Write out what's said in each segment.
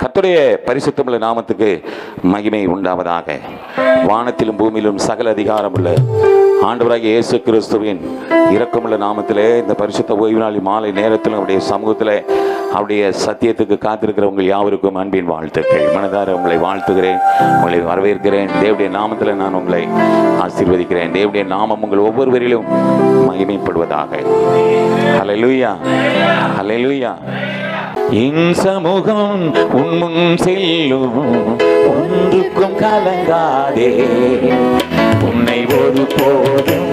கர்த்தருடைய பரிசுத்தமுள்ள நாமத்துக்கு மகிமை உண்டாவதாக. வானத்திலும் பூமியிலும் சகல அதிகாரம் உள்ள ஆண்டவராகிய இயேசு கிறிஸ்துவின் இரக்கமுள்ள நாமத்திலே இந்த பரிசுத்த ஓய்வு நாள் மாலை நேரத்தில் அவருடைய சமூகத்தில் அவருடைய சத்தியத்துக்கு காத்திருக்கிறவங்க யாவருக்கும் அன்பின் வாழ்த்துக்கள். மனதார உங்களை வாழ்த்துகிறேன், உங்களை வரவேற்கிறேன். தேவனுடைய நாமத்தில் நான் உங்களை ஆசீர்வதிக்கிறேன். தேவனுடைய நாமம் உங்கள் ஒவ்வொருவரிலும் மகிமைப்படுவதாக. ஹல்லேலூயா, ஹல்லேலூயா. என் சமூகம் உன் முன் செல்லும், ஒன்றுக்கும் கலங்காதே, உன்னை ஒரு போதும்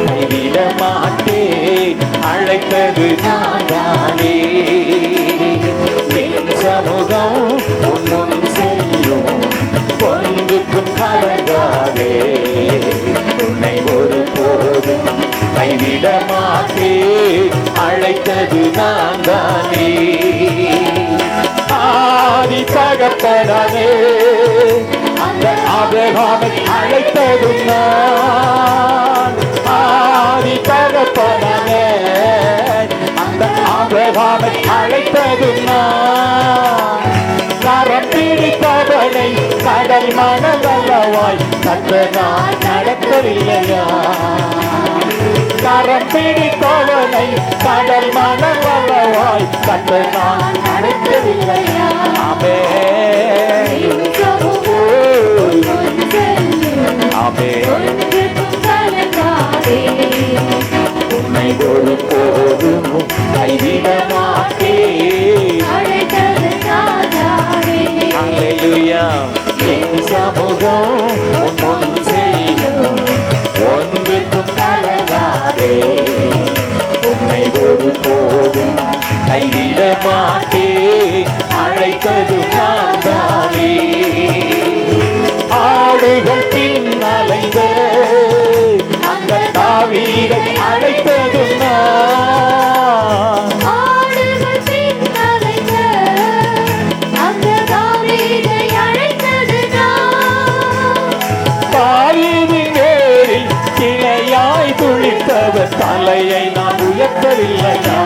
கைவிட மாட்டேன், அழைத்தது நானே. என் சமூகம் உன் முன் செல்லும், ஒன்றுக்கும் கலங்காதே, உன்னை ஒரு போதும் கைவிட மாட்டேன், அழைத்தது நானே. ஆதி தகப்பனே, அந்த ஆபிரகாமை அழைத்ததும் நான். ஆதி தகப்பனே, அந்த ஆபிரகாமை அழைத்ததும் நான். கரம் பிடித்தவனை கடல் மணவல்லவாய் கத்த நான் நடத்தவில்லையா? கரம் பிடித்தவனை கடல் மணவல்லவாய் கத்த நான் நடத்தவில்லையா? ஆமென், ஆமென். உன்னை ஒரு போதும் கைவிட மாட்டேன், அல்லேலூயா. என் சமூகம் உன் முன் செல்லும், ஒன்றுக்கும் கலங்காதே, உன்னை ஒரு போதும் கைவிட மாட்டேன், அழைத்தது நான் தானே. ஆடுகள் பின்னலைந்த அந்த தாவீதை அழைத்தது நான். ஆடுகள் பின்னலைந்த அந்த தாவீதை அழைத்தது நான். தாவீதின் வேரில் கிளையாய் துளித்தவர் தலையை நான் உயர்த்தவில்லையா?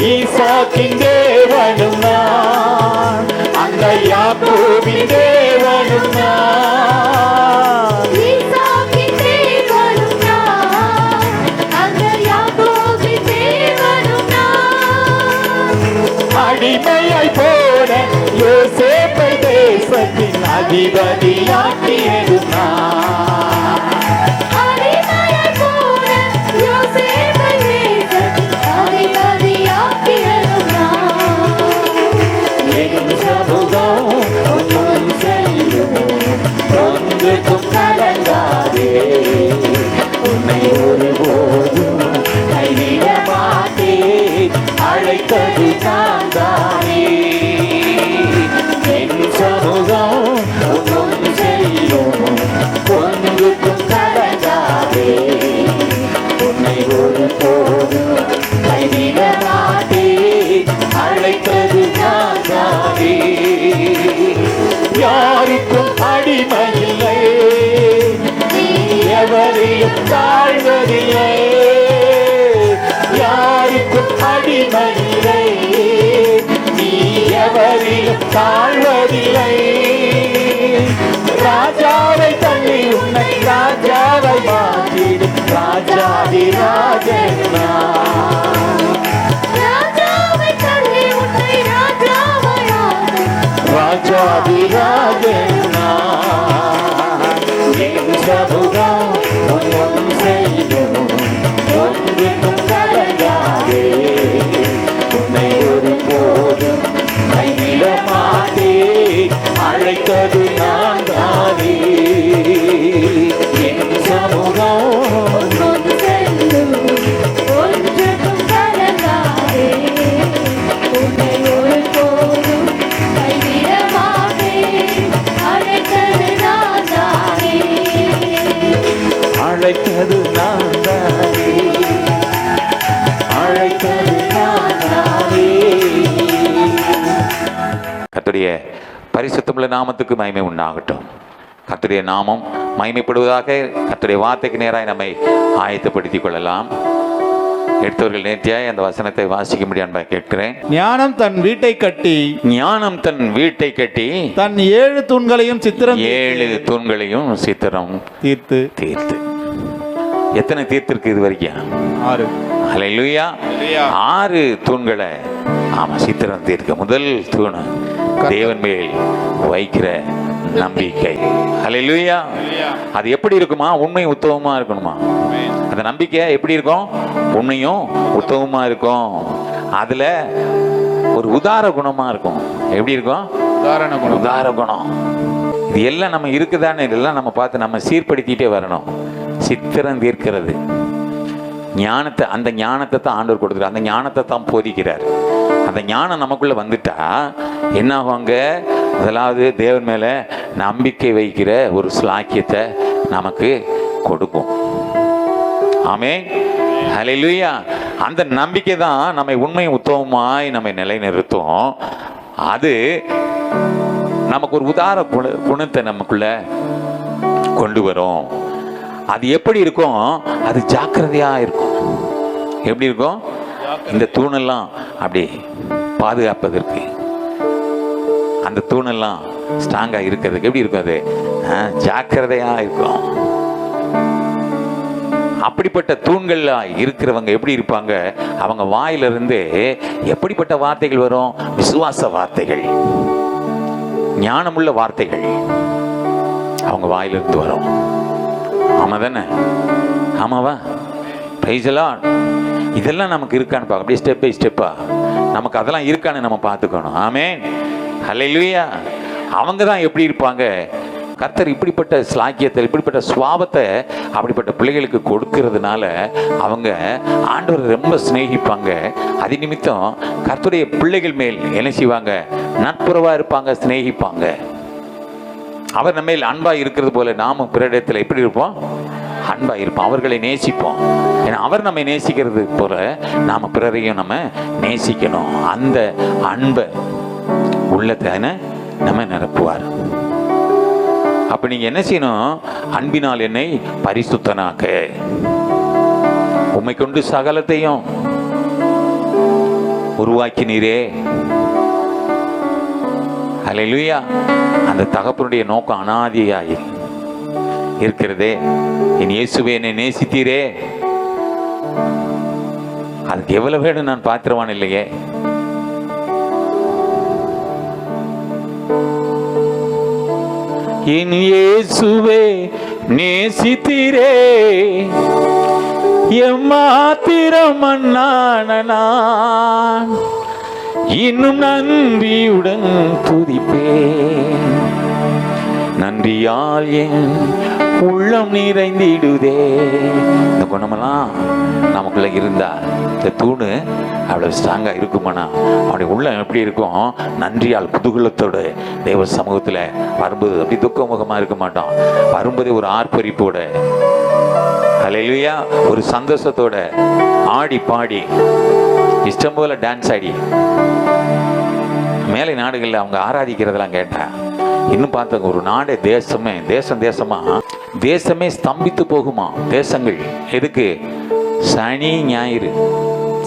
ஈசாக்கின் தேவனும் நான், அந்த யாக்கோபின் தேவனும் நான். ஈசாக்கின் தேவனும் நான், அந்த யாக்கோபின் தேவனும் நான். அடிமையாய் போன யோசேப்பை தேசத்தின் அதிபதியாக்கியது நான். அடிமையாய் போன யோசேப்பை தேசத்தின் அதிபதியாக்கியது நான். என் சமூகம் உன் முன் செல்லும், ஒன்றுக்கும் கலங்காதே, உன்னை ஒருபோதும் கைவிட மாட்டேன், அழைத்தது நான் தானே. என் சமூகம் உன் முன் செல்லும், ஒன்றுக்கும் கலங்காதே, உன்னை ஒருபோதும் கைவிட மாட்டேன், அழைத்தது நான் தானே. யாருக்கும் அடிமையில்லை, எவரையும் தாழ்வதில்லை. யாருக்கும் அடிமையில்லை, நீ எவரையும் தாழ்வதில்லை. ராஜாவை தள்ளி உன்னை ராஜாவை மாற்றிடும் ராஜாதி ராஜன் நான். ராஜாவை தள்ளி உன்னை ராஜாவாயாக்கும் ராஜாதி ராஜன் நான். என் சமூகம் உன் முன் செல்லும், ஒன்றுக்கும் கலங்காதே, உன்னை ஒரு போதும் கைவிட மாட்டேன், அழைத்தது நான் தானே. அழைத்தது நான் தானே, அழைத்தது நான் தானே. கர்த்தருடைய பரிசுத்தமுள்ள நாமத்துக்கு மகிமை உண்டாகட்டும். கர்த்தருடைய நாமம் மகிமைப்படுவதாக. கர்த்தருடைய வார்த்தைக்கு நேராக நம்மை ஆயத்தப்படுத்திக் கொள்ளலாம். எடுத்தவர்கள் நேர்த்தியாய் அந்த வசனத்தை வாசிக்க முடியாது கேட்கிறேன். ஞானம் தன் வீட்டை கட்டி, ஞானம் தன் வீட்டை கட்டி தன் 7 தூண்களையும் சித்திரம் 7 தூண்களையும் சித்திரம் தீர்த்து. எத்தனை தீர்த்திருக்கு இது வரைக்கும்? 6. ஹல்லேலூயா. 6 தூண்களை ஆமா சித்திரம் தீர்க்க. முதல் தூண் தேவன் மேல் வைக்கிற நம்பிக்கை. ஹல்லேலூயா. அது எப்படி இருக்குமா? உண்மை உத்தமமா இருக்கணுமா? அந்த நம்பிக்கை எப்படி இருக்கும்? உண்மையும் உத்தமமா இருக்கும். அதுல ஒரு உதார குணமா இருக்கும். எப்படி இருக்கும்? உதார குணம். இது எல்லாம் நம்ம இருக்குதானே, இதெல்லாம் நம்ம பார்த்து நம்ம சீர்படுத்திட்டே வரணும். சித்திரம் தீர்க்கிறது ஞானத்தை, அந்த ஞானத்தை தான் ஆண்டவர் கொடுக்குறார். அந்த ஞானத்தை தான் போதிக்கிறார். அந்த ஞானம் நமக்குள்ள வந்துட்டா என்ன ஆகுவாங்க? முதலாவது தேவன் மேல நம்பிக்கை வைக்கிற ஒரு ஸ்லாக்கியத்தை நமக்கு கொடுக்கும். ஆமென். ஹல்லேலூயா. அந்த நம்பிக்கை தான் நம்மை உண்மை உத்தமமாய் நம்மை நிலைநிறுத்தும். அது நமக்கு ஒரு உதார குணத்தை நமக்குள்ள கொண்டு வரும். அது எப்படி இருக்கும்? அது ஜாக்கிரதையா இருக்கும். எப்படி இருக்கும்? இந்த தூணெல்லாம் அப்படி பாதுகாப்பதற்கு, அந்த தூணெல்லாம் ஸ்ட்ராங்கா இருக்கிறதுக்கு எப்படி இருக்கும்? அது ஜாக்கிரதையா இருக்கும். அப்படிப்பட்ட தூண்கள்ல இருக்கிறவங்க எப்படி இருப்பாங்க? அவங்க வாயிலிருந்து எப்படிப்பட்ட வார்த்தைகள் வரும்? விசுவாச வார்த்தைகள், ஞானமுள்ள வார்த்தைகள் அவங்க வாயிலிருந்து வரும். ஆமா தானே? ஆமாவா? Praise the Lord. இதெல்லாம் நமக்கு இருக்கான்னு பார்க்க, அப்படியே ஸ்டெப் பை ஸ்டெப்பா நமக்கு அதெல்லாம் இருக்கான்னு நம்ம பார்த்துக்கணும். ஆமென். ஹல்லேலூயா. அவங்க தான் எப்படி இருப்பாங்க? கர்த்தர் இப்படிப்பட்ட ஸ்லாக்கியத்தை, இப்படிப்பட்ட சுவாபத்தை அப்படிப்பட்ட பிள்ளைகளுக்கு கொடுக்கிறதுனால அவங்க ஆண்டவரை ரொம்ப சிநேகிப்பாங்க. அது நிமித்தம் கர்த்தருடைய பிள்ளைகள் மேல் என்ன செய்வாங்க? நட்புறவா இருப்பாங்க, சிநேகிப்பாங்க. அவர் நம்ம மேல் அன்பா இருக்கிறது போல நாமும் பிறரிடத்தில் எப்படி இருப்போம்? அன்பா இருப்போம். அவர்களை நேசிப்போம். ஏன்னா அவர் நம்மை நேசிக்கிறது போல நாம பிறரையும் நம்ம நேசிக்கணும். அந்த அன்பை உள்ளத்தை நம்ம நிரப்புவார். அப்ப நீங்க என்ன செய்யணும்? அன்பினால் என்னை பரிசுத்தனாக்க, உம்மை கொண்டு சகலத்தையும் உருவாக்கினீரே. ஹல்லேலூயா. அந்த தகப்பனுடைய நோக்கம் அனாதியாய் இருக்கிறதே. என் இயேசுவே என்னை நேசித்தீரே. அதுக்கு எவ்வளவு வேணும் நான் பாத்திரவான் இல்லையே. என் இயேசுவே நேசித்தீரே, எம்மாத்திரம் மன்னான இன்னும் நன்றியுடன் துதிப்பேன். நன்றியால் என் உள்ளம் நிறைந்திடுதே. இந்த குணமெல்லாம் நமக்குள்ள இருந்தா இந்த தூணு அவ்வளவு ஸ்ட்ராங்கா இருக்குமானா அவனுடைய உள்ளம் எப்படி இருக்கும்? நன்றியால் குதூகலத்தோடு தேவ சமூகத்துல வரும்போது அப்படி துக்கமுகமா இருக்க மாட்டோம். வரும்போதே ஒரு ஆர்ப்பரிப்போட, ஹல்லேலூயா, ஒரு சந்தோஷத்தோட ஆடி பாடி இஷ்டம் போல டான்ஸ் ஆடி. மேலை நாடுகளில் அவங்க ஆராதிக்கிறதெல்லாம் கேட்டேன். இன்னும் பார்த்தாங்க ஒரு நாடே தேசமே ஸ்தம்பித்து போகுமா. தேசங்கள் எதுக்கு? சனி ஞாயிறு.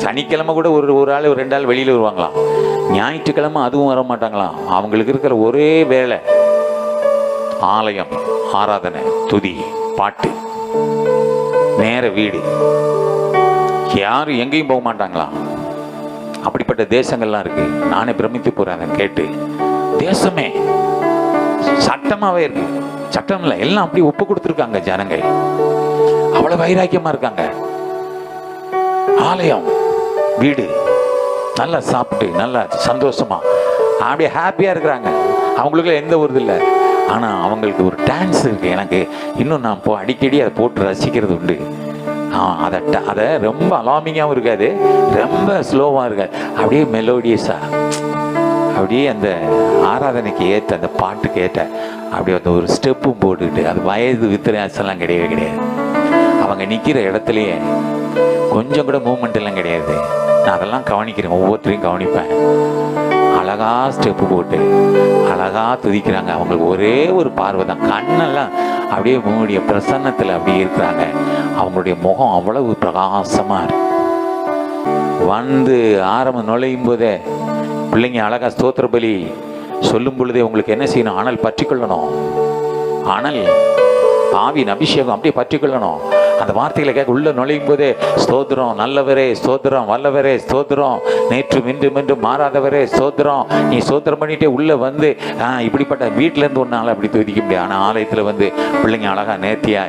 சனிக்கிழமை கூட ஒரு ஆள் 2 ஆள் வெளியில் வருவாங்களாம். ஞாயிற்றுக்கிழமை அதுவும் வர மாட்டாங்களாம். அவங்களுக்கு இருக்கிற ஒரே வேலை ஆலயம், ஆராதனை, துதி, பாட்டு, நேர வீடு. யாரும் எங்கேயும் போக மாட்டாங்களாம். அப்படிப்பட்ட தேசங்கள்லாம் இருக்கு. நானே பிரமித்து போறேன் கேட்டு. தேசமே சட்டமாவே இருக்கு. சட்டம் இல்லை, எல்லாம் அப்படி ஒப்பு கொடுத்துருக்காங்க ஜனங்கள். அவ்வளவு வைராக்கியமா இருக்காங்க. ஆலயம், வீடு, நல்லா சாப்பிட்டு நல்லா சந்தோஷமா அப்படியே ஹாப்பியா இருக்கிறாங்க. அவங்களுக்கு எந்த ஒரு இது இல்லை. ஆனா அவங்களுக்கு ஒரு டான்ஸ் இருக்கு. எனக்கு இன்னும் நான் அடிக்கடி அதை போட்டு ரசிக்கிறது உண்டு. அதை ரொம்ப அலாமிங்காகவும் இருக்காது, ரொம்ப ஸ்லோவாக இருக்காது. அப்படியே மெலோடியஸா, அப்படியே அந்த ஆராதனைக்கு ஏற்ற அந்த பாட்டுக்கு ஏற்ற அப்படியே அந்த ஒரு ஸ்டெப்பும் போட்டுக்கிட்டு, அது வயது வித்தியாசம்லாம் கிடையவே கிடையாது. அங்கே நிற்கிற இடத்துலையே கொஞ்சம் கூட மூமெண்ட் எல்லாம் கிடையாது. நான் அதெல்லாம் கவனிக்கிறேன், ஒவ்வொருத்தரையும் கவனிப்பேன். அழகா ஸ்டெப்பு போட்டு அழகா துதிக்கிறாங்க. அவங்களுக்கு ஒரே ஒரு பார்வை தான், கண்ணெல்லாம் அப்படியே மூடிய பிரசன்னத்தில் அப்படியே இருக்கிறாங்க. அவங்களுடைய முகம் அவ்வளவு பிரகாசமாக இருக்கு. வந்து ஆரம்பம் நுழையும் போதே பிள்ளைங்க அழகா ஸ்தோத்திர பலி சொல்லும் பொழுதே உங்களுக்கு என்ன செய்யணும்? அனல் பற்றிக்கொள்ளணும். அனல் ஆவியின் அபிஷேகம் அப்படியே பற்றிக்கொள்ளணும். அந்த வார்த்தைகளை கேட்க உள்ள நுழையும் போதே ஸ்தோத்திரம் நல்லவரே, ஸ்தோத்திரம் வல்லவரே, ஸ்தோத்திரம் நேற்று மீண்டும் மாறாதவரே, ஸ்தோத்திரம். நீ ஸ்தோத்திரம் பண்ணிட்டே உள்ள வந்து இப்படிப்பட்ட வீட்டில இருந்து ஒன்னால அப்படி துதிக்க முடியாது. ஆனால் ஆலயத்தில் வந்து பிள்ளைங்க அழகா நேர்த்தியா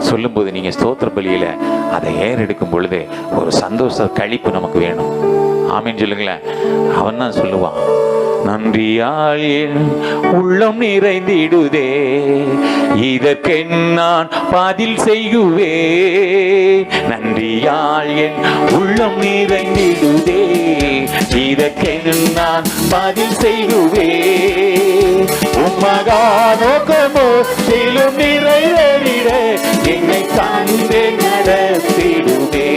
சொல்லும்போது நீங்க ஸ்தோத்திர பலியில அதை ஏறெடுக்கும் பொழுது ஒரு சந்தோஷ கழிப்பு நமக்கு வேணும். ஆமீன் சொல்லுங்களேன். அவன் தான் சொல்லுவான், நன்றியால் என் உள்ளம் நிறைந்திடுதே, இதற்கு நான் பதில் செய்குவே. நன்றியால் என் உள்ளம் நிறைந்திடுதே, இதற்கு நான் பதில் செய்குவே. உம்மகா நோக்கமோ சிலும் நிறைவேறிட என்னை தந்து நடத்திடுவே.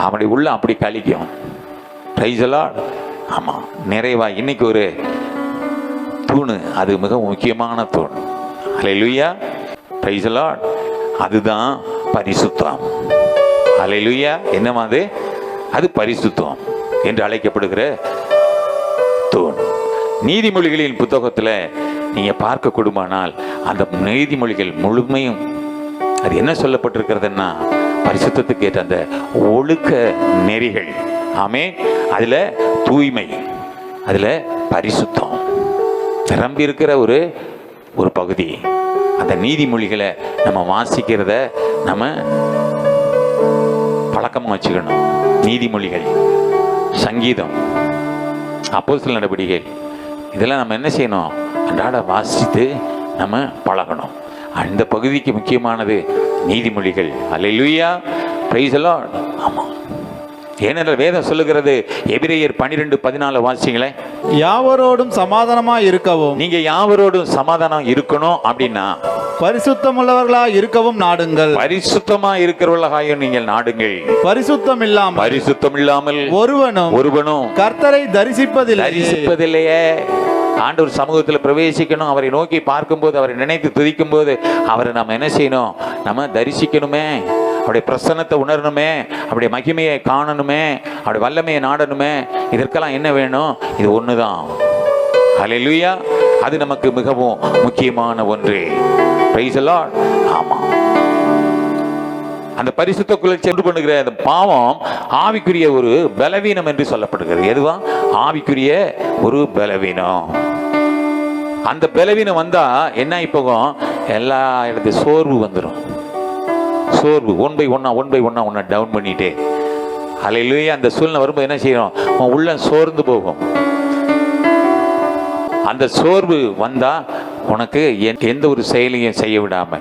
அவனுடைய உள்ள அப்படி கழிக்கும். Praise the Lord. ஆமா, நிறைவா இன்னைக்கு ஒரு தூணு, அது மிக முக்கியமான தூண். ஹல்லேலூயா, பிரைஸ் தி லார்ட். அதுதான் பரிசுத்தம். ஹல்லேலூயா. என்னமா அது? அது பரிசுத்தம் என்று அழைக்கப்படுகிற தூண். நீதிமொழிகளின் புத்தகத்தில் நீங்க பார்க்க கூடுமானால் அந்த நீதிமொழிகள் முழுமையும் அது என்ன சொல்லப்பட்டிருக்கிறதுன்னா பரிசுத்தத்துக்கு ஏற்ற அந்த ஒழுக்க நெறிகள். ஆமே, அதுல தூய்மை, அதுல பரிசுத்தம் நிரம்பி இருக்கிற ஒரு பகுதி. அந்த நீதிமொழிகளை நம்ம வாசிக்கிறத நம்ம பழக்கமாக வச்சுக்கணும். நீதிமொழிகள், சங்கீதம், அப்போஸ்தலர் நடபடிகள், இதெல்லாம் நம்ம என்ன செய்யணும்? அன்றாட வாசித்து நம்ம பழகணும். அந்த பகுதிக்கு முக்கியமானது நீதிமொழிகள். அல்லேலூயா, பிரைஸ் தி லார்ட். ஆமா, ஏனென்றால் வேதம் சொல்லுகிறது, எபிரேயர் 12:14 வாசிங்களேன். யாவரோடும் சமாதானமா இருக்கவும், நீங்க யாவரோடும் சமாதானம் இருக்கணும் அப்படின்னா பரிசுத்தமுள்ளவர்களா இருக்கவும் நாடுங்கள். பரிசுத்தமா இருக்கிறவர்களாக நீங்கள் நாடுங்கள். பரிசுத்தம் இல்லாமல் ஒருவனும் கர்த்தரை தரிசிப்பதில்லையே. ஆண்டவர் சமூகத்தில் பிரவேசிக்கணும். அவரை நோக்கி பார்க்கும்போது, அவரை நினைத்து துதிக்கும் போது அவரை நம்ம என்ன செய்யணும்? நம்ம தரிசிக்கணுமே, அவருடைய பிரசன்னத்தை உணரணுமே, அவருடைய மகிமையை காணணுமே, அவருடைய வல்லமையை நாடணுமே. இதற்கெல்லாம் என்ன வேணும்? இது ஒண்ணுதான். ஹல்லேலூயா. அது நமக்கு மிகவும் முக்கியமான ஒன்று. Praise the Lord. ஆமா, அந்த பரிசுத்தக்குள்ளே சென்று பண்ணுகிற அந்த பாவம் ஆவிக்குரிய ஒரு பலவீனம் என்று சொல்லப்படுகிறது. எதுவா? ஆவிக்குரிய ஒரு பலவீனம். அந்த பலவீனம் வந்தா என்ன ஆகிப்போகும்? எல்லா இடத்துல சோர்வு வந்துடும். சோர்வு ஒன் பை ஒன்னா உன்னை டவுன் பண்ணிட்டே. அல்லேலூயா. அந்த சூழ்நிலை வரும்போது என்ன செய்யணும்? உன் உள்ள சோர்ந்து போகும். அந்த சோர்வு வந்தா உனக்கு எந்த ஒரு செயலையும் செய்ய விடாம,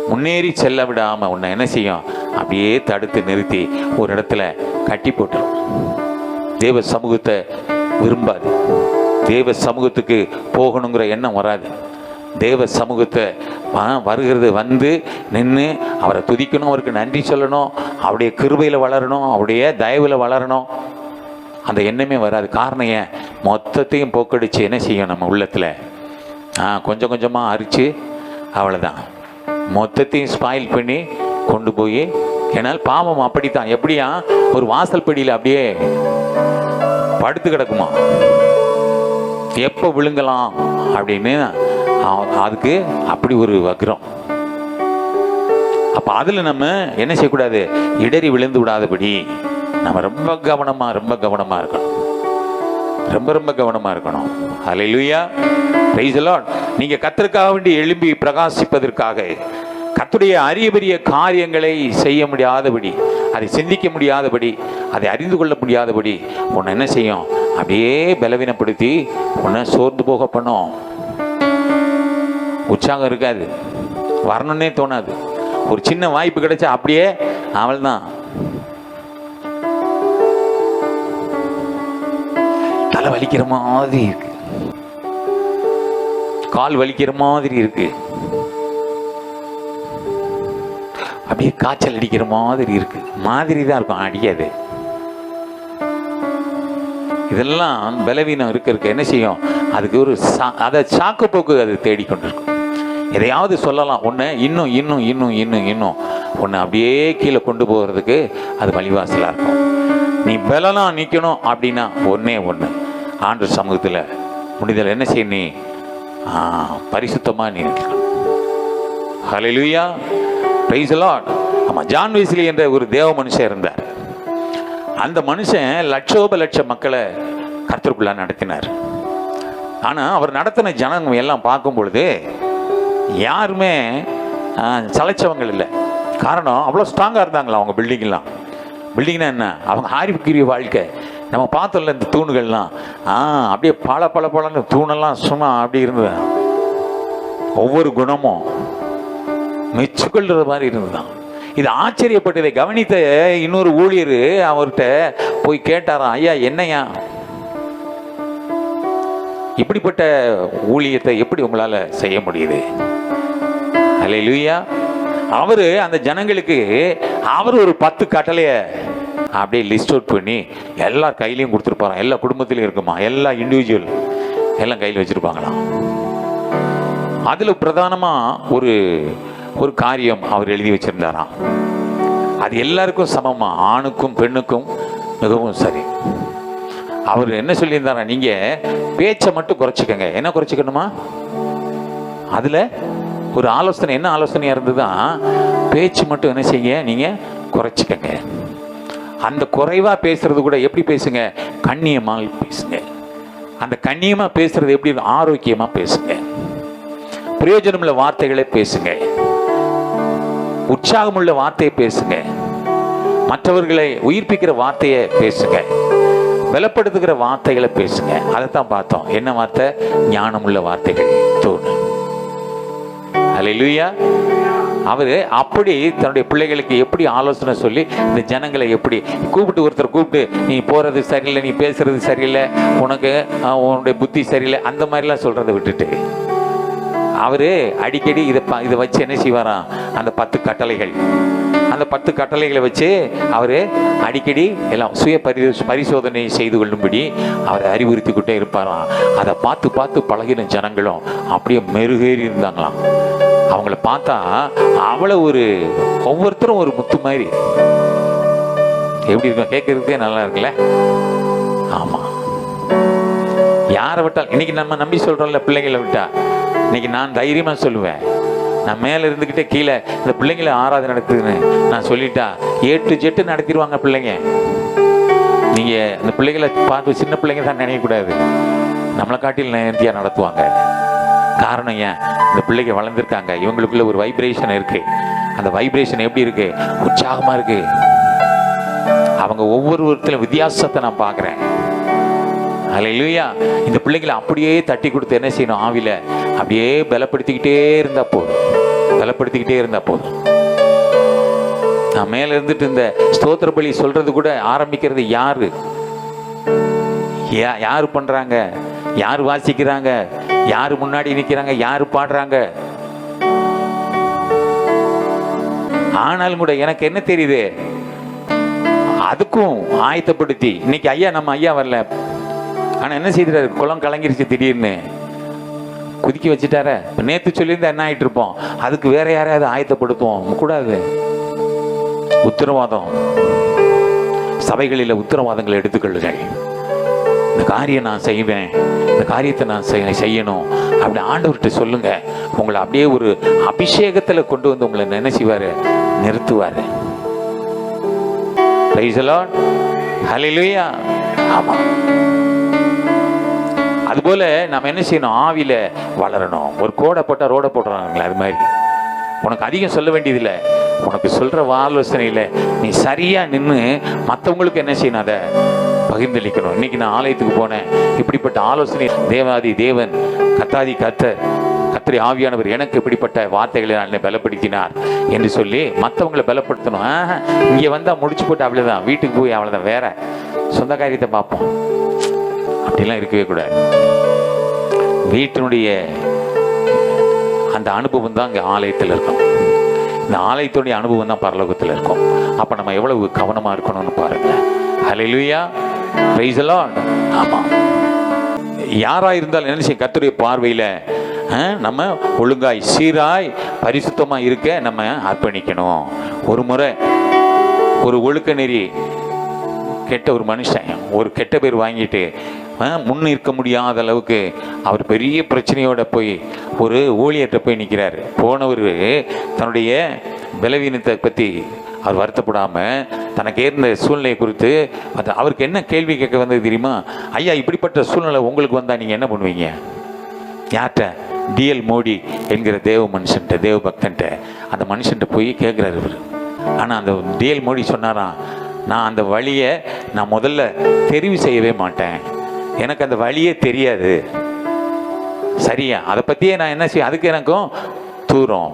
முன்னேறி செல்ல விடாம உன்னை என்ன செய்யும்? அப்படியே தடுத்து நிறுத்தி ஒரு இடத்துல கட்டி போட்டுரும். தேவ சமூகத்தை விரும்பாது. தேவ சமூகத்துக்கு போகணுங்கிற எண்ணம் வராது. தேவ சமூகத்தை வருகிறது வந்து நின்று அவரை துதிக்கணும், அவருக்கு நன்றி சொல்லணும், அவருடைய கிருபையில் வளரணும், அவருடைய தயவில் வளரணும், அந்த எண்ணமே வராது. காரணம் ஏன்? மொத்தத்தையும் போக்கடிச்சு என்ன செய்யும்? நம்ம உள்ளத்தில் கொஞ்சம் கொஞ்சமாக அரிச்சு அவ்வளோதான், மொத்தத்தையும் ஸ்பாயில் பண்ணி கொண்டு போய். ஏன்னால் பாவம் அப்படித்தான். எப்படியா? ஒரு வாசல் படியில் அப்படியே படுத்து கிடக்குமா, எப்போ விழுங்கலாம் அப்படின்னு. அதுக்கு அப்படி ஒரு வக்ரம். அப்ப அதுல நம்ம என்ன செய்யக்கூடாது, இடறி விழுந்து விடாதபடி நம்ம ரொம்ப கவனமா இருக்கணும். ரொம்ப கவனமா இருக்கணும். ஹல்லேலூயா, பிரைஸ் தி லார்ட். நீங்க கர்த்தருக்காக வேண்டி எழும்பி பிரகாசிப்பதற்காக, கர்த்தருடைய அரிய பெரிய காரியங்களை செய்ய முடியாதபடி, அதை சிந்திக்க முடியாதபடி, அதை அறிந்து கொள்ள முடியாதபடி உன்னை என்ன செய்யும், அப்படியே பலவீனப்படுத்தி உன்னை சோர்ந்து போக பண்ணும். உற்சாகம் இருக்காது, வரணும்னே தோணாது. ஒரு சின்ன வாய்ப்பு கிடைச்சா அப்படியே அவள் தான். தலை வலிக்கிற மாதிரி இருக்கு, கால் வலிக்கிற மாதிரி இருக்கு, அப்படியே காய்ச்சல் அடிக்கிற மாதிரி இருக்கு, மாதிரி தான் இருக்கும், அடிக்காது. இதெல்லாம் பலவீனம் இருக்க என்ன செய்யும், அதுக்கு ஒரு அதை சாக்கு போக்கு அது தேடிக்கொண்டிருக்கும். எதையாவது சொல்லலாம், ஒன்று இன்னும் ஒன்று அப்படியே கீழே கொண்டு போகிறதுக்கு அது வழிவாசலாக இருக்கும். நீ பலனா நிற்கணும் அப்படின்னா ஒன்று ஆண்டவர் சமூகத்தில் முடிதல் என்ன செய்ய, நீ பரிசுத்தமாக நீ நிற்கணும். ஹல்லேலூயா, பிரைஸ் தி லார்ட். ஆமாம், ஜான் வெஸ்லி என்ற ஒரு தேவ மனுஷன் இருந்தார். அந்த மனுஷன் லட்ச மக்களை கர்த்தருக்குள்ள நடத்தினார். ஆனால் அவர் நடத்தின ஜனங்க எல்லாம் பார்க்கும் பொழுது யாருமே சளைச்சவங்க இல்லை. காரணம், அவ்வளோ ஸ்ட்ராங்காக இருந்தாங்களா அவங்க பில்டிங்லாம். பில்டிங்னா என்ன, அவங்க ஆரிப்புக்குரிய வாழ்க்கை. நம்ம பார்த்தோம்ல இந்த தூண்கள்லாம், அப்படியே பல தூணெல்லாம் சும்மா அப்படி இருந்தது. ஒவ்வொரு குணமும் மெச்சுக்கொள்கிற மாதிரி இருந்ததுதான். இது ஆச்சரியப்பட்டதை கவனித்த இன்னொரு ஊழியர் அவர்கிட்ட போய் கேட்டாராம், ஐயா என்னையா இப்படிப்பட்ட ஊழியத்தை எப்படி உங்களால செய்ய முடியுது? ஹல்லேலூயா. அவரு அந்த ஜனங்களுக்கு அவர் ஒரு 10 கட்டளையை அப்படியே லிஸ்ட் அவுட் பண்ணி எல்லா கையிலையும் கொடுத்துருப்பாராம். எல்லா குடும்பத்திலையும் இருக்குமா, எல்லா இண்டிவிஜுவல் எல்லாம் கையில் வச்சிருப்பாங்களாம். அதுல பிரதானமா ஒரு காரியம் அவர் எழுதி வச்சிருந்தாராம். அது எல்லாருக்கும் சமமா, ஆணுக்கும் பெண்ணுக்கும் மிகவும் சரி. அவர் என்ன சொல்லியிருந்தாரா, நீங்க பேச்சை மட்டும் குறைச்சிக்கங்க. என்ன குறைச்சிக்கணுமா, அதுல ஒரு ஆலோசனை, என்ன ஆலோசனையா இருந்ததுதான், பேச்சு மட்டும் என்ன செய்யுங்க, நீங்க குறைச்சிக்கங்க. அந்த குறைவா பேசுறது கூட எப்படி பேசுங்க, கண்ணியமா பேசுங்க. அந்த கண்ணியமா பேசுறது எப்படி, ஆரோக்கியமா பேசுங்க. பிரயோஜனமுள்ள வார்த்தைகளை பேசுங்க, உற்சாகமுள்ள வார்த்தையை பேசுங்க, மற்றவர்களை உயிர்ப்பிக்கிற வார்த்தையை பேசுங்க, பலப்படுத்துகிற வார்த்தைகளை பேசுங்க. அதைத்தான் பார்த்தோம். என்ன வார்த்தை, ஞானமுள்ள வார்த்தைகள் தோணு. ஹல்லேலூயா. அவரு அப்படி தன்னுடைய பிள்ளைகளுக்கு எப்படி ஆலோசனை சொல்லி இந்த ஜனங்களை எப்படி கூப்பிட்டு, ஒருத்தர் கூப்பிட்டு நீ போறது சரியில்லை, நீ பேசுறது சரியில்லை, உனக்கு உன்னுடைய புத்தி சரியில்லை, அந்த மாதிரிலாம் சொல்றதை விட்டுட்டு அவரு அடிக்கடி இதை வச்சு என்ன செய்வாராம், அந்த 10 கட்டளைகள், அந்த 10 கட்டளைகளை வச்சு அவரு அடிக்கடி எல்லாம் சுய பரிசோதனை செய்து கொள்ளும்படி அவரை அறிவுறுத்தி கொண்டே இருப்பாராம். அதை பார்த்து பழகின ஜனங்களும் அப்படியே மெருகேறி இருந்தாங்களாம். அவங்கள பார்த்தா அவ்வளவு ஒவ்வொருத்தரும் ஒரு முத்து மாதிரி. எப்படி இருக்கும், கேட்கறதுக்கே நல்லா இருக்குல்ல. ஆமா, யாரை விட்டால் இன்னைக்கு நம்ம நம்பி சொல்றோம்ல, பிள்ளைங்களை விட்டா இன்னைக்கு நான் தைரியமா சொல்லுவேன். நான் மேல இருந்துகிட்டே கீழே இந்த பிள்ளைங்களை ஆராதனை நடக்குதுன்னு நான் சொல்லிட்டா A to Z நடத்திடுவாங்க பிள்ளைங்க. நீங்க இந்த பிள்ளைகளை பார்த்து சின்ன பிள்ளைங்க தான் நினைக்கக்கூடாது, நம்மளை காட்டில் நேர்த்தியா நடத்துவாங்க. காரணம் ஏன், இந்த பிள்ளைங்க வளர்ந்துருக்காங்க, இவங்களுக்குள்ள ஒரு வைப்ரேஷன் இருக்கு. அந்த வைப்ரேஷன் எப்படி இருக்கு, உற்சாகமா இருக்கு. அவங்க ஒவ்வொருத்தரும் வித்தியாசத்தை நான் பார்க்குறேன். ஹல்லேலூயா. இந்த பிள்ளைங்களை அப்படியே தட்டி கொடுத்து என்ன செய்யணும், ஆவில அப்படியே பலப்படுத்திக்கிட்டே இருந்தா போதும். நான் மேல இருந்துட்டு இந்த ஸ்தோத்திர பலி சொல்றது கூட ஆரம்பிக்கிறது யாரு பண்றாங்க, யாரு வாசிக்கிறாங்க, யாரு முன்னாடி நிக்கிறாங்க, யாரு பாடுறாங்க. ஆனாலும் கூட எனக்கு என்ன தெரியுது, அதுக்கும் ஆயத்தப்படுத்தி இன்னைக்கு நம்ம ஐயா வரல, ஆனா என்ன செய்தாரு, குளம் கலங்கிருச்சு, திடீர்னு குதிக்க வச்சுட்டார. நேத்து சொல்லியிருந்தா என்ன ஆயிட்டு இருப்போம், அதுக்கு வேற யாரையாவது ஆயத்தப்படுத்துவோம் கூடாது. உத்தரவாதம், சபைகளில் உத்தரவாதங்களை எடுத்துக்கொள்ளுங்கள். இந்த காரியம் நான் செய்வேன், இந்த காரியத்தை நான் செய்யணும் அப்படி ஆண்டவர்கிட்ட சொல்லுங்க. உங்களை அப்படியே ஒரு அபிஷேகத்துல கொண்டு வந்து உங்களை என்ன செய்வாரு, நிறுத்துவார். Praise the Lord. Hallelujah. ஆமா. அதுபோல நம்ம என்ன செய்யணும்? ஆவியில வளரணும். ஒரு கோடை போட்டா ரோடை போட்டுறாங்களே, அது மாதிரி உனக்கு அதிகம் சொல்ல வேண்டியதில்லை. உனக்கு சொல்ற ஆலோசனையில நீ சரியா நின்று மற்றவங்களுக்கு என்ன செய்யணும்? அதை பகிர்ந்தளிக்கணும். இன்னைக்கு நான் ஆலயத்துக்கு போனேன், இப்படிப்பட்ட ஆலோசனை தேவாதி தேவன் கத்தாதி கத்திரி ஆவியானவர் எனக்கு இப்படிப்பட்ட வார்த்தைகளை நான் பலப்படுத்தினார் என்று சொல்லி மற்றவங்களை பலப்படுத்தணும். இங்கே வந்தால் முடிச்சு போட்டு அவ்வளோதான், வீட்டுக்கு போய் அவ்வளோதான், வேற சொந்த காரியத்தை பார்ப்போம், அப்படிலாம் இருக்கவே கூடாது. வீட்டினுடைய அந்த அனுபவம் தான் இங்கே ஆலயத்தில் இருக்கும். இந்த ஆலயத்துடைய அனுபவம் தான் பரலோகத்தில் இருக்கும். அப்போ நம்ம எவ்வளவு கவனமாக இருக்கணும்னு பாருங்க. ஹல்லேலூயா, பிரைஸ் தி லார்ட். ஆமாம், யாராக இருந்தாலும் என்ன செய்யும்? கர்த்தருடைய பார்வையில் நம்ம ஒழுங்காய் சீராய் பரிசுத்தமாக இருக்க நம்ம அர்ப்பணிக்கணும். ஒரு முறை ஒரு ஒழுக்க நெறி கெட்ட ஒரு மனுஷன் ஒரு கெட்ட பேர் வாங்கிட்டு முன் இருக்க முடியாத அளவுக்கு அவர் பெரிய பிரச்சனையோட போய் ஒரு ஊழியர்கிட்ட போய் நிற்கிறார். போனவர் தன்னுடைய பலவீனத்தை பற்றி அவர் வருத்தப்படாமல் தனக்கு ஏற்ற சூழ்நிலை குறித்து அவருக்கு என்ன கேள்வி கேட்க வந்தது தெரியுமா? ஐயா, இப்படிப்பட்ட சூழ்நிலை உங்களுக்கு வந்தால் நீங்கள் என்ன பண்ணுவீங்க? யார்கிட்ட? டிஎல் மோடி என்கிற தேவ மனுஷன்ட்ட, தேவ பக்தன்ட்ட, அந்த மனுஷன்ட்ட போய் கேட்குறாரு இவர். ஆனால் அந்த டிஎல் மோடி சொன்னாராம், நான் அந்த வழியை நான் முதல்ல தெரிவு செய்யவே மாட்டேன், எனக்கு அந்த வழியே தெரியாது, சரியா? அதை பற்றியே நான் என்ன செய்ய, அதுக்கு எனக்கும் தூரம்,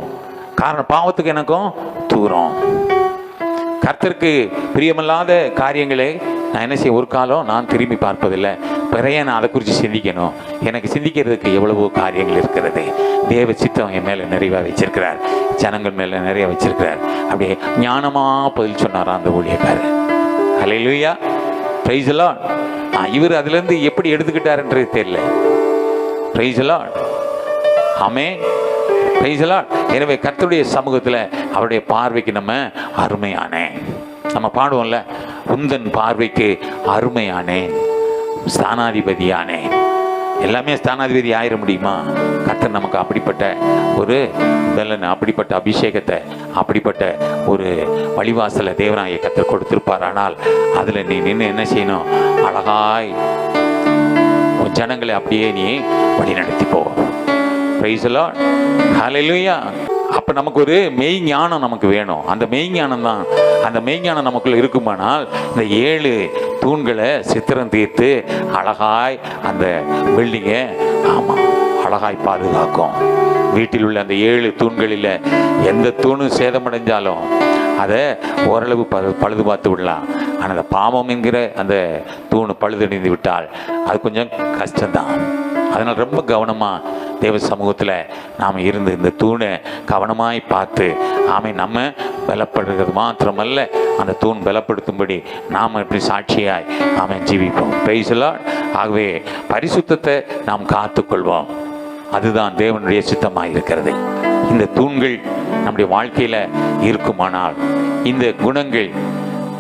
காரணம் பாவத்துக்கு எனக்கும் தூரம். கர்த்தருக்கு பிரியமில்லாத காரியங்களை நான் என்ன செய்ய, ஒரு காலம் நான் திரும்பி பார்ப்பதில்லை. பிறைய நான் அதை குறித்து சிந்திக்கணும். எனக்கு சிந்திக்கிறதுக்கு எவ்வளவோ காரியங்கள் இருக்கிறது. தேவ சித்தம் என் மேலே நிறைவாக வச்சிருக்கிறார், ஜனங்கள் மேலே நிறைய வச்சிருக்கிறார். அப்படியே ஞானமாக பதில் சொன்னாராம் அந்த ஊழியக்காரர். ஹல்லேலூயா, பிரைஸ் தி லார்ட். இவர் அதுலேருந்து எப்படி எடுத்துக்கிட்டாருன்றது தெரியல. Praise the Lord, amen, praise the Lord. எனவே கர்த்தருடைய சமூகத்தில் அவருடைய பார்வைக்கு நம்ம அருமையானே, நம்ம பாடுவோம்ல, உந்தன் பார்வைக்கு அருமையானே, ஸ்தானாதிபதியானே. எல்லாமே ஸ்தானாதிபதி ஆயிட முடியுமா? கர்த்தர் நமக்கு அப்படிப்பட்ட ஒரு பலன், அப்படிப்பட்ட அபிஷேகத்தை, அப்படிப்பட்ட ஒரு வழிவாசலை தேவனாய கர்த்தர் கொடுத்திருப்பார். ஆனால் அதில் நீ நின்று என்ன செய்யணும்? அழகாய் ஜனங்களை அப்படியே நீ வழி நடத்தி போ. பிரைஸ் தி லார்ட், ஹல்லேலூயா. அப்போ நமக்கு ஒரு மெய் ஞானம் நமக்கு வேணும். அந்த மெய் ஞானம் தான், அந்த மெய் ஞானம் நமக்குள்ள இருக்குமானால் இந்த 7 தூண்களை சித்திரம் தீர்த்து அழகாய் அந்த பில்டிங்கை ஆமாம் அழகாய் பாதுகாக்கும். வீட்டில் உள்ள அந்த 7 தூண்களில் எந்த தூணும் சேதமடைஞ்சாலும் அதை ஓரளவு பழுது பார்த்து விடலாம். ஆனால் அந்த பாவம் என்கிற அந்த தூண் பழுதடைந்து விட்டால் அது கொஞ்சம் கஷ்டம்தான். அதனால் ரொம்ப கவனமாக தேவ சமூகத்தில் நாம் இருந்து இந்த தூணை கவனமாய் பார்த்து நம்ம பலப்படுறது மாத்திரமல்ல, அந்த தூண் பலப்படுத்தும்படி நாம் இப்படி சாட்சியாய் ஜீவிப்போம். Praise the Lord. ஆகவே பரிசுத்தத்தை நாம் காத்துக்கொள்வோம். அதுதான் தேவனுடைய சித்தமாக இருக்கிறது. இந்த தூண்கள் நம்முடைய வாழ்க்கையில் இருக்குமானால், இந்த குணங்கள்,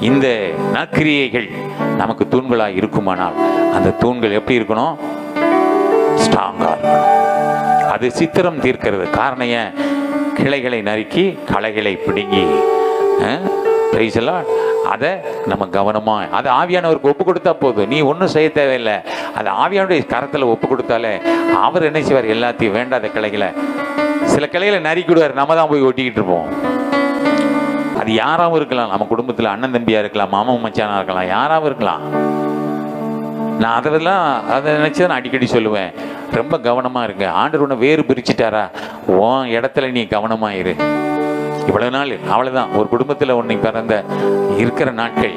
இந்த நற்கிரியைகள் நமக்கு தூண்களாக இருக்குமானால், அந்த தூண்கள் எப்படி இருக்கணும்? ஸ்ட்ராங்காக இருக்கணும். அது சித்திரம் தீர்க்கிறது. காரணம் ஏன்? கிளைகளை நறுக்கி களைகளை பிடுங்கி, பிரைஸ் தி லார்ட், அதை நம்ம கவனமாக அதை ஆவியானவருக்கு ஒப்பு கொடுத்தா போதும். நீ ஒன்றும் செய்ய தேவையில்லை. அது ஆவியானுடைய கரத்தில் ஒப்பு கொடுத்தாலே அவர் என்ன செய்வார்? எல்லாத்தையும் வேண்டாத கிளைகளை, சில கிளைகளை நறுக்கிடுவார், நம்ம தான் போய் ஒட்டிக்கிட்டு இருப்போம். அது யாராகவும் இருக்கலாம், நம்ம குடும்பத்தில் அண்ணன் தம்பியாக இருக்கலாம், மாமா மச்சானாக இருக்கலாம், யாராகவும் இருக்கலாம். நான் அதை நினச்சி தான் நான் அடிக்கடி சொல்லுவேன், ரொம்ப கவனமாக இருங்க. ஆண்டவர் உன்னை வேறு பிரிச்சுட்டாரா, உன் இடத்துல நீ கவனமாக இரு. இவ்வளவு நாள் அவ்வளோதான், ஒரு குடும்பத்தில் உன்னை பிறந்த இருக்கிற நாட்கள்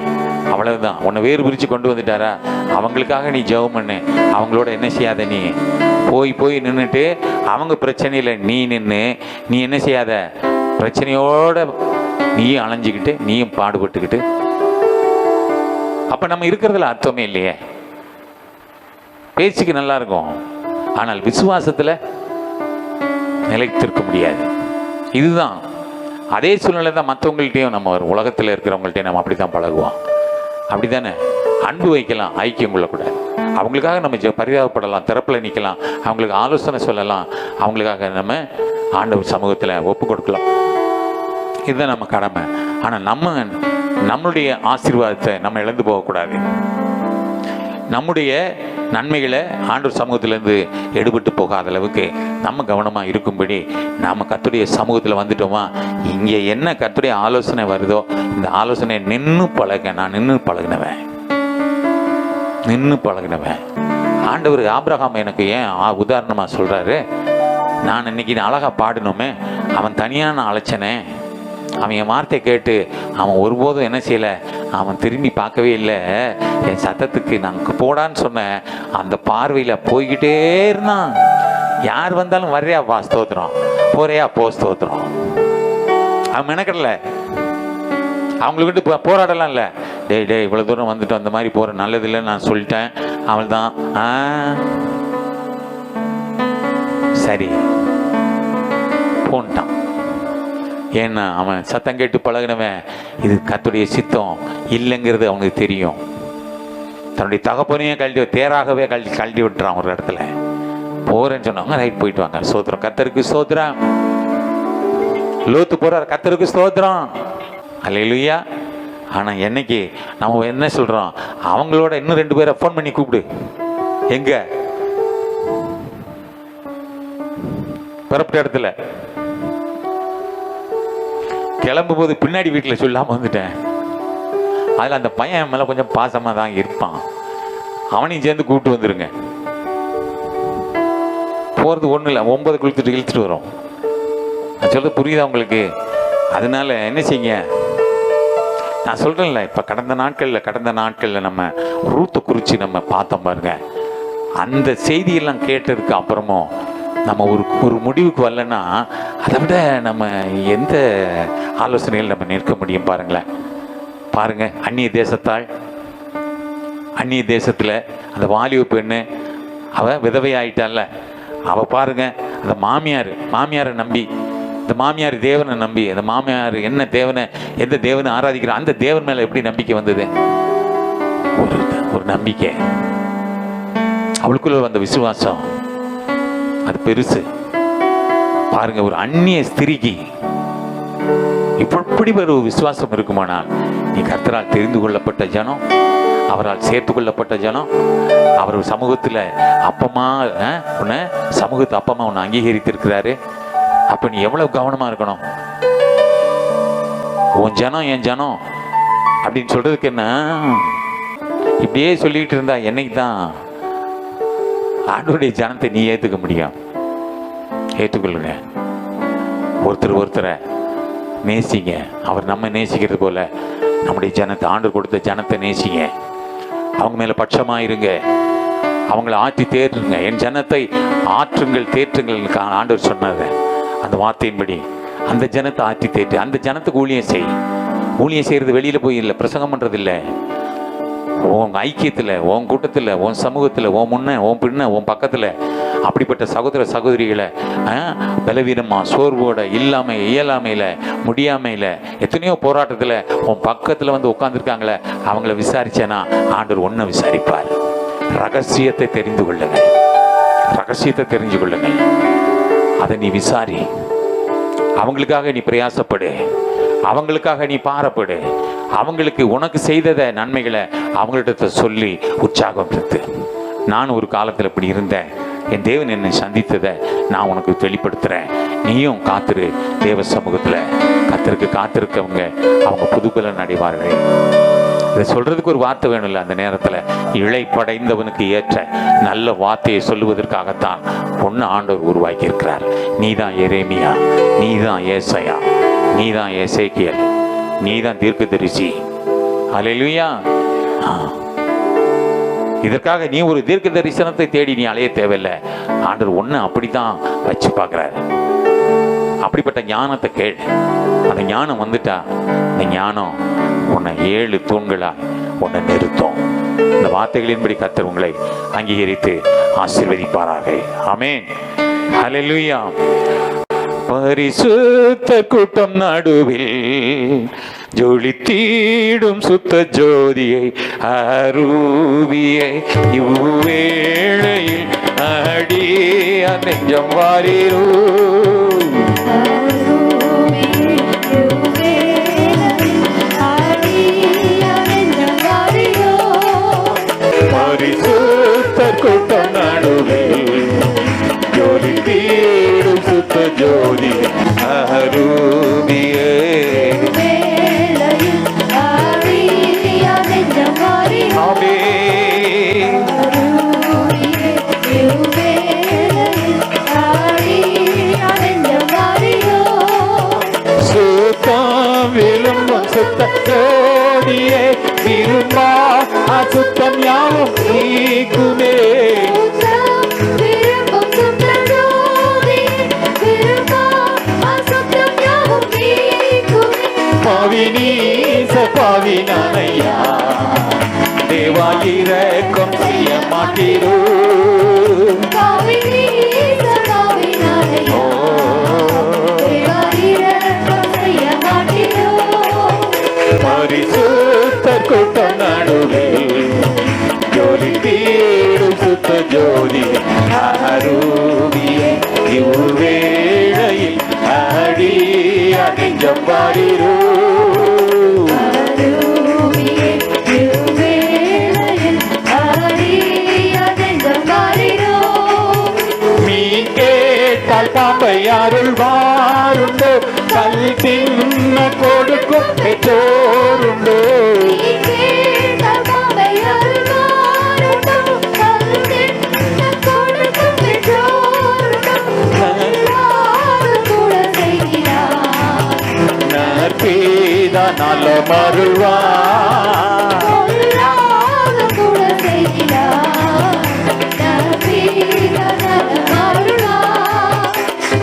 அவ்வளவுதான். உன்னை வேறு பிரித்து கொண்டு வந்துட்டாரா, அவங்களுக்காக நீ ஜெபம் பண்ணு. அவங்களோட என்ன செய்யாத, நீ போய் நின்றுட்டு அவங்க பிரச்சனையில் நீ நின்று நீ என்ன செய்யாத, பிரச்சனையோட நீயும் அலைஞ்சிக்கிட்டு நீயும் பாடுபட்டுக்கிட்டு, அப்போ நம்ம இருக்கிறதுல அர்த்தமே இல்லையே. பேச்சுக்கு நல்லா இருக்கும், ஆனால் விசுவாசத்தில் நிலைத்திருக்க முடியாது. இதுதான் அதே சூழ்நிலை தான் மற்றவங்கள்ட்டையும் நம்ம உலகத்தில் இருக்கிறவங்கள்ட்டையும் நம்ம அப்படி தான் பழகுவோம். அப்படி தானே? அன்பு வைக்கலாம், ஐக்கியம் கொள்ளக்கூடாது. அவங்களுக்காக நம்ம பரிதாபப்படலாம், திறப்பில் நிற்கலாம், அவங்களுக்கு ஆலோசனை சொல்லலாம், அவங்களுக்காக நம்ம ஆண்டவர் சமூகத்தில் ஒப்பு கொடுக்கலாம். இதுதான் நம்ம கடமை. ஆனால் நம்மளுடைய ஆசீர்வாதத்தை நம்ம இழந்து போகக்கூடாது. நம்முடைய நன்மைகளை ஆண்டவர் சமூகத்திலேருந்து எடுபட்டு போகாத அளவுக்கு நம்ம கவனமாக இருக்கும்படி நாம் கர்த்தருடைய சமூகத்தில் வந்துட்டோமா, இங்கே என்ன கர்த்தருடைய ஆலோசனை வருதோ இந்த ஆலோசனை நின்று பழக. நான் நின்று பழகினவன். ஆண்டவர் ஆபிரகாம் எனக்கு ஏன் உதாரணமாக சொல்கிறாரு, நான் இன்னைக்கு அழகாக பாடணுமே, அவன் தனியான அழைச்சனே, அவன் என் வார்த்தை கேட்டு அவன் ஒருபோதும் என்ன செய்யலை, அவன் திரும்பி பார்க்கவே இல்லை. என் சத்தத்துக்கு நான் போடான்னு சொன்னேன், அந்த பார்வையில் போய்கிட்டே இருந்தான். யார் வந்தாலும் வர்றியா வா ஸ்தோத்திரம், போறியா போ ஸ்தோத்திரம். அவன் மெனக்கடலை, அவங்களுக்கிட்ட போராடலாம் இல்லை. டேய் இவ்வளோ தூரம் வந்துட்டு அந்த மாதிரி போகிற நல்லதில்லைன்னு நான் சொல்லிட்டேன். அவள் தான் சரி போன்ட்டான். ஏன்னா அவன் சத்தம் கேட்டு பழகினவன் இது கர்த்தருடைய சித்தம் இல்லைங்கிறது அவனுக்கு தெரியும். தன்னுடைய தகப்பனையும் தேராகவே கழட்டி விட்டுறான். ஒரு இடத்துல போறேன்னு சொன்னாங்க, ரைட் போயிட்டு வாங்க, ஸ்தோத்திரம், கர்த்தருக்கு ஸ்தோத்திரம். லோத்து போறார், கர்த்தருக்கு ஸ்தோத்திரம், அல்லேலூயா. ஆனா என்னைக்கு நம்ம என்ன சொல்றோம், அவங்களோட இன்னும் 2 பேரை ஃபோன் பண்ணி கூப்பிடு, எங்க பிறப்பிட்ட இடத்துல கிளம்பும் போது பின்னாடி வீட்டில் சொல்லாமல் வந்துட்டேன். அதில் அந்த பையன் மேலே கொஞ்சம் பாசமாக தான் இருப்பான், அவனையும் சேர்ந்து கூப்பிட்டு வந்துருங்க. போகிறது ஒன்றும் இல்லை, 9 இழுத்துட்டு வரும். நான் சொல்கிறது புரியுதா உங்களுக்கு? அதனால என்ன செய்யுங்க, நான் சொல்கிறேன்ல, இப்போ கடந்த நாட்களில் நம்ம ரூத்தை குறித்து நம்ம பார்த்தோம் பாருங்க. அந்த செய்தியெல்லாம் கேட்டதுக்கு அப்புறமும் நம்ம ஒரு முடிவுக்கு வரலன்னா அதை விட நம்ம எந்த ஆலோசனையில் நம்ம நிற்க முடியும் பாருங்க. அந்நிய தேசத்தில் அந்த வாலிப பெண்ணு அவள் விதவையாயிட்டால, அவள் பாருங்க அந்த மாமியாரை நம்பி, இந்த மாமியார் தேவனை நம்பி, அந்த மாமியார் எந்த தேவனை ஆராதிக்கிற அந்த தேவன் மேலே எப்படி நம்பிக்கை வந்தது? ஒரு நம்பிக்கை, அவளுக்குள்ள வந்த விசுவாசம் அது பெருசு பாருங்க. ஒரு அந்நிய ஸ்திரிக்கு இப்படி ஒரு விசுவாசம் இருக்குமானால், நீ கர்த்தரால் தெரிந்து கொள்ளப்பட்ட ஜனம், அவரால் சேர்த்து கொள்ளப்பட்ட ஜனம், அவர் சமூகத்தில் அப்பமா உன்னை அங்கீகரித்திருக்கிறாரு. அப்ப நீ எவ்வளவு கவனமா இருக்கணும். உன் ஜனம் என் ஜனம் அப்படின்னு சொல்றதுக்கு என்ன, இப்படியே சொல்லிட்டு இருந்தா என்னைக்கு தான் ஆண்டவருடைய ஜனத்தை நீ ஏற்றுக்க முடியும்? ஏற்றுக்கொள்ளுங்க. ஒருத்தரை நேசிங்க. அவர் நம்ம நேசிக்கிறது போல நம்முடைய ஜனத்தை, ஆண்டவர் கொடுத்த ஜனத்தை நேசிங்க. அவங்க மேல பட்சமாயிருங்க, அவங்கள ஆற்றி தேற்றுங்க. என் ஜனத்தை ஆற்றுங்கள் தேற்றுங்கள் ஆண்டவர் சொன்னது. அந்த வார்த்தையின்படி அந்த ஜனத்தை ஆற்றி தேற்று, அந்த ஜனத்துக்கு ஊழியம் செய்யறது வெளியில போய் இல்லை, பிரசங்கம் பண்றது இல்லை. உன் ஐக்கியத்தில், உன் கூட்டத்தில், உன் சமூகத்தில், உன் முன்ன, உன் பின்ன, உன் பக்கத்தில் அப்படிப்பட்ட சகோதர சகோதரிகளை பலவீனமா, சோர்வோட, இயலாமையில், முடியாமையில், எத்தனையோ போராட்டத்தில் உன் பக்கத்தில் வந்து உட்காந்துருக்காங்களே, அவங்கள விசாரிச்சேன்னா ஆண்டவர் ஒன்றை விசாரிப்பார். ரகசியத்தை தெரிந்து கொள்ளுங்கள். அதை நீ விசாரி. அவங்களுக்காக நீ பிரயாசப்படு, அவங்களுக்காக நீ பாரப்படு, அவங்களுக்கு உனக்கு செய்தத நன்மைகளை அவங்கள்ட்ட சொல்லி உற்சாகம் பெற்று. நான் ஒரு காலத்தில் இப்படி இருந்தேன், என் தேவன் என்னை சந்தித்ததை நான் உனக்கு வெளிப்படுத்துகிறேன். நீயும் காத்திரு. தேவ சமூகத்தில் கர்த்தருக்கு காத்திருக்கவங்க அவங்க புதுபலன் அடைவார்கள். இதை சொல்றதுக்கு ஒரு வார்த்தை வேணும்ல. அந்த நேரத்தில் இளைப்படைந்தவனுக்கு ஏற்ற நல்ல வார்த்தையை சொல்லுவதற்காகத்தான் ஒன்று ஆண்டவர் உருவாக்கி இருக்கிறார். நீதான் எரேமியா, நீதான் ஏசாயா, நீதான் எசேக்கியேல், நீதான் தீர்க்கதரிசி. அல்லேலூயா. இதற்காக நீ ஒரு தீர்க்க தரிசனத்தை தேடி நீ அலைய தேவையில்லை. ஆண்டவர் ஒன்று அப்படித்தான் வச்சு பார்க்குறாரு. அப்படிப்பட்ட ஞானத்தை கேள். அந்த ஞானம் வந்துட்டா, அந்த ஞானம் உன்னை 7 தூண்களாய் உன்னை நிறுத்தும். இந்த வார்த்தைகளின்படி கர்த்தர் உங்களை அங்கீகரித்து ஆசீர்வதிப்பாராக. ஆமென். ஹல்லேலூயா. பரிசுத்த கூட்டம் நடுவில் ஜொலித்தீடும் சுத்த ஜோதியை அரூபியை இவ்வேளையில் அடிய நெஞ்சம் வாரிரூ. ஜோதியே விரும்பா அசுத்தம் யாவும் நீக்குமே சுத்தம் விரும்பும் சுத்த ஜோதியே விரும்பா அசுத்தம் யாவும் நீக்குமே. பாவினீச பாவினானையா தேவா இரக்கம் செய்ய மாட்டீரோ பாவினீச பாவினானையா தேவா இரக்கம் செய்ய மாட்டீரோ. பரிசுத்த கூட்டம் நடுவில் ஜோதி தேடும் சுத்த ஜோதி அருவியே இவ்வேளையில் அடி அணிஞ்சம் பாடிரோ அருவியே இவ்வேளையில் அடியதெங்கும் மாறிரோ. மீன் கேட்டால் பாம்பை அருள்வாருண்டோ கல் தின்ன கொடுக்கும் பெற்றோருண்டோ நீ கேட்ட பாவை அருள்வாருண்டோ, கல்தென்ன கொடுக்கும் பெற்றோருண்டோ. எல்லாரும் கூட செய்கிறார், நற்பீதா நல்ல மருள்வார் எல்லாரும் கூட செய்கிறார். நற்பீதன அருளார்.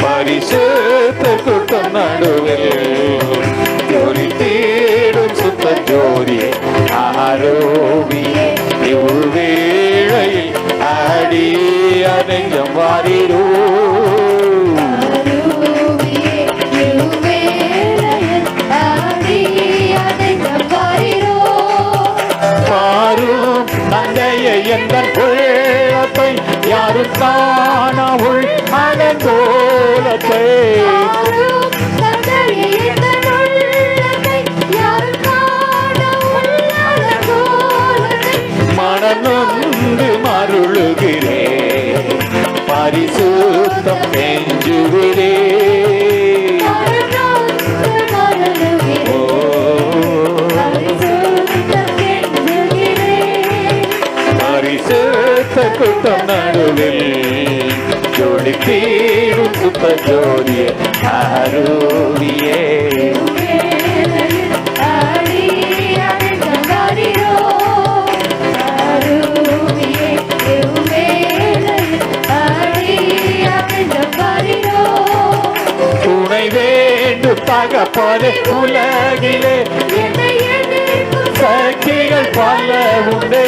பரிசுத்த கூட்டம் நடுவில் ஜோதி தேடும் சுத்த ஜோதி ஆரோவியே இவ்வேளையில் அடி அடைஞ்சம் வாரிரோ அருவியே இவ்வேளையில் அடியதெங்கும் மாறிரோ. பாரும் தந்தைய எந்த உள்ளத்தை யாரும் காணா உள் அனந்தோலத்தை யாரும் தந்தையே எங்கள் உள்ளத்தை யாரும் காண உள்ளாத கோலத்தை. மனநொந்து மருளுகிறே பரிசுத்தம் நெஞ்சுவிலே யாரும் நொந்து மருளுகிறேன், ஓ பரிசுத்தம் எண்ணுகிறேன். பரிசுத்த கூட்டம் நடுவில் ஜோடி தீரும் சுத்த ஜோதியே அருவியே இவ்வேளையில் அடியதெங்கும் மாறிரோ. அருவியே இவ்வேளையில் அடியதெங்கும் மாறிரோ. துணை வேண்டும் தகப்பனே உலகிலே என்னை எதிர்க்கும் சக்திகள் பல உண்டே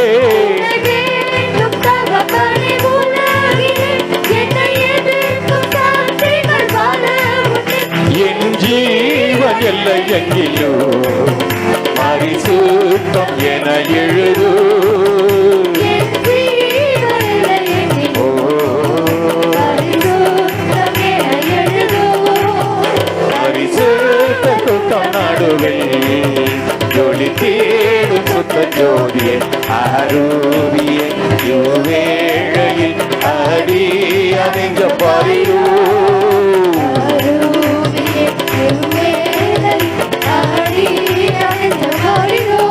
வேண்டும் தகப்பனே உலகிலே, என்னை எதிர்க்கும் சக்திகள் பல உண்டு. என் ஜீவன் எல்லை எங்கிலோ பரிசுத்தம் என எழுது என் ஜீவனில்லை எண்ணில் ஓ பரிசுத்தம் என எழுதோ. பரிசுத்த கூட்டம் நடுவில் ஜோடி தேடும் சுத்த ஜோதியே அருவியே இவ்வேளையில் அடி அணிஞ்ச பாரிரோ அருவியே இவ்வேளையில் அடியதெங்கும் மாறிரோ.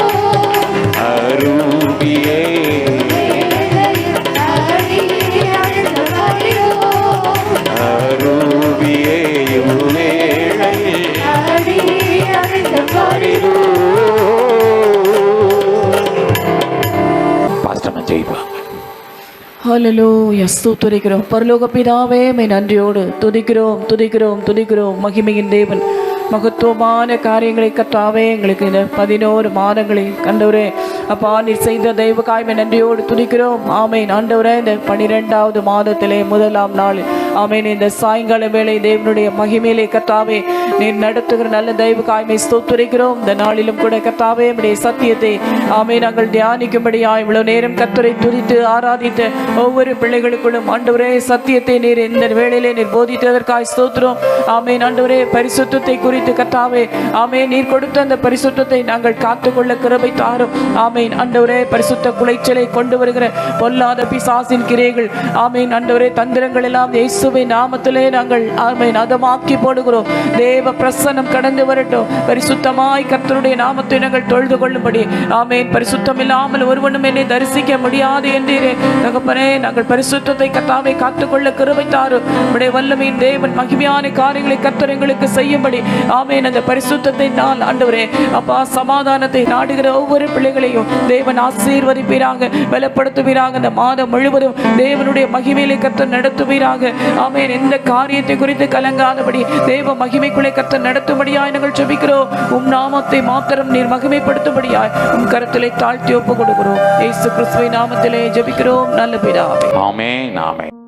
அருவியே இவ்வேளையில் அடியதெங்கும் மாறிரோ. அருவியே இவ்வேளையில் அடியதெங்கும் மாறிரோ. பாஸ்டர் ஜெயிப்பாங்க ஹல்லேலூயா ஸ்தோத்திரிக்கிறோம் பரலோக பிதாவே மை நன்றியோடு துதிக்கிறோம் துதிக்கிறோம் துதிக்கிறோம் மகிமையின் தேவன் மகத்துவமான காரியங்களை கர்த்தாவே எங்களுக்கு இந்த 11 மாதங்களை கண்டவரே அப்பா நீர் செய்த தெய்வக்காய்மை நன்றியோடு துதிக்கிறோம் ஆமேன் ஆண்டவரே இந்த 12வது மாதத்திலே முதலாம் நாள் ஆமேன் இந்த சாயங்கால வேளை தேவனுடைய மகிமையிலே கர்த்தாவே நீர் நடத்துகிற நல்ல தெய்வக்காய்மை ஸ்தோத்திரிக்கிறோம் இந்த நாளிலும் கூட கர்த்தாவே உம்முடைய சத்தியத்தை ஆமேன் நாங்கள் தியானிக்கும்படியாய் இவ்வளவு நேரம் கர்த்தரை துதித்து ஆராதித்த ஒவ்வொரு பிள்ளைகளுக்குள்ளும் ஆண்டவரே சத்தியத்தை நீர் இந்த வேளையிலே நீர் போதித்ததற்காய் ஸ்தோத்திரம் ஆமேன் ஆண்டவரே பரிசுத்தத்தை குறித்து கர்த்தாவே ஆமேன் நீர் கொடுத்த அந்த பரிசுத்தத்தை நாங்கள் காத்துக்கொள்ள கிருபை தாரும் ஆமேன் ஆண்டவரே பரிசுத்த குலைச்சலை கொண்டு வருகிற பொல்லாத பிசாசின் கிரைகள் ஆமேன் ஆண்டவரே தந்திரங்கள் எல்லாம் இயேசுவின் நாமத்திலே நாங்கள் ஆமேன் அதமாக்கி போடுகிறோம் தேவ பிரசன்னம் கடந்து வரட்டும் பரிசுத்தமாய் கர்த்தருடைய நாமத்தை நாங்கள் தொழுது கொள்ளும்படி ஆமேன் பரிசுத்தம் இல்லாமல் ஒருவனும் என்னை தரிசிக்க முடியாது என்றீரே தகப்பனே நாங்கள் பரிசுத்தத்தை கர்த்தாவே காத்துக்கொள்ள கிருபை தாரும் உம்முடைய வல்லமையின் தேவன் மகிமையான காரியங்களை கர்த்தர் எங்களுக்கு செய்யும்படி ஆமென். அந்த பரிசுத்தத்தை நான் ஆண்டவரே அப்பா சமாதானத்தை நாடுகிற ஒவ்வொரு பிள்ளைகளையும் தேவன் ஆசீர்வதிப்பீராக, பலப்படுத்துவீராக. இந்த மாதம் முழுவதும் தேவனுடைய மகிமையிலே கர்த்தர் நடத்துவீராக. ஆமென். எந்த காரியத்தை குறித்து கலங்காதபடி தேவ மகிமைக்குள்ளே கர்த்தர் நடத்தும்படியாய் நாங்கள் ஜெபிக்கிறோம். உம் நாமத்தை மாத்திரம் நீர் மகிமைப்படுத்தும்படியாய் உம் கரத்திலே தாழ்த்தி ஒப்பு கொடுக்கிறோம். இயேசு கிறிஸ்துவின் நாமத்திலே ஜெபிக்கிறோம் நல்ல பிதாவே. ஆமென் ஆமென்.